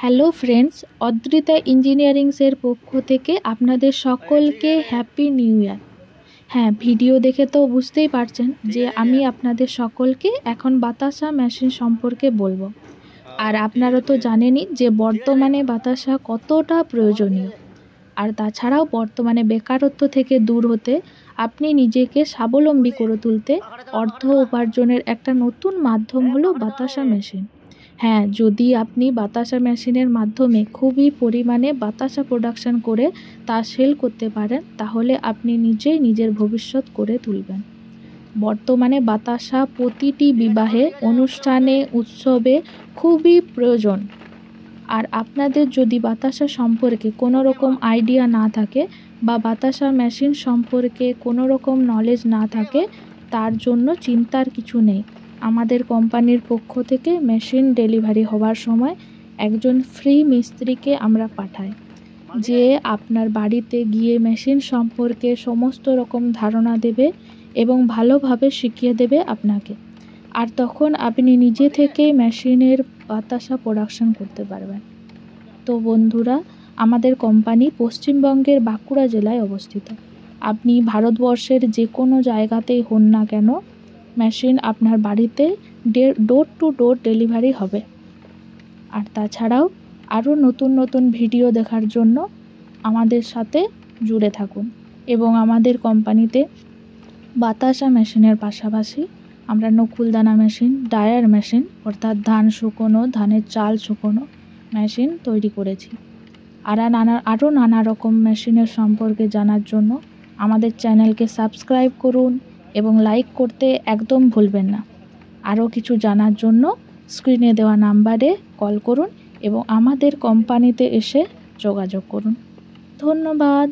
Hello friends, Adrita ইঞ্জিনিয়ারিংসের পক্ষ থেকে আপনাদের সকলকে হ্যাপি নিউ ইয়ার। হ্যাঁ, ভিডিও দেখে তো বুঝতেই পারছেন যে আমি আপনাদের সকলকে এখন বাতাসা মেশিন সম্পর্কে বলবো। আর আপনারা তো জানেনই যে বর্তমানে বাতাসা কতটা প্রয়োজনীয়। আর তাছাড়াও বর্তমানে বেকারত্ব থেকে দূর হতে, আপনি নিজেকে স্বাবলম্বী করে তুলতে অর্থ উপার্জনের একটা নতুন মাধ্যম হলো বাতাসা মেশিন। হ্যাঁ, যদি আপনি বাতাসা মেশিনের মাধ্যমে খুবই পরিমাণে বাতাসা প্রোডাকশন করে তা সেল করতে পারেন, তাহলে আপনি নিজেই নিজের ভবিষ্যৎ করে তুলবেন। বর্তমানে বাতাসা প্রতিটি বিবাহে, অনুষ্ঠানে, উৎসবে খুবই প্রয়োজন। আর আপনাদের যদি বাতাসা সম্পর্কে কোনো রকম আইডিয়া না থাকে বা বাতাসা মেশিন সম্পর্কে কোনো রকম নলেজ না থাকে, তার জন্য চিন্তার কিছু নেই। আমাদের কোম্পানির পক্ষ থেকে মেশিন ডেলিভারি হওয়ার সময় একজন ফ্রি মিস্ত্রিকে আমরা পাঠাই, যে আপনার বাড়িতে গিয়ে মেশিন সম্পর্কে সমস্ত রকম ধারণা দেবে এবং ভালোভাবে শিখিয়ে দেবে আপনাকে। আর তখন আপনি নিজে থেকে মেশিনের বাতাসা প্রোডাকশন করতে পারবেন। তো বন্ধুরা, আমাদের কোম্পানি পশ্চিমবঙ্গের বাঁকুড়া জেলায় অবস্থিত। আপনি ভারতবর্ষের যে কোনো জায়গাতেই হন না কেন, মেশিন আপনার বাড়িতে ডোর টু ডোর ডেলিভারি হবে। আর তাছাড়াও আরও নতুন নতুন ভিডিও দেখার জন্য আমাদের সাথে জুড়ে থাকুন। এবং আমাদের কোম্পানিতে বাতাসা মেশিনের পাশাপাশি আমরা নকুলদানা মেশিন, ডায়ার মেশিন অর্থাৎ ধান শুকোনো, ধানের চাল শুকোনো মেশিন তৈরি করেছি। আরও নানা রকম মেশিনের সম্পর্কে জানার জন্য আমাদের চ্যানেলকে সাবস্ক্রাইব করুন এবং লাইক করতে একদম ভুলবেন না। আরও কিছু জানার জন্য স্ক্রিনে দেওয়া নাম্বারে কল করুন এবং আমাদের কোম্পানিতে এসে যোগাযোগ করুন। ধন্যবাদ।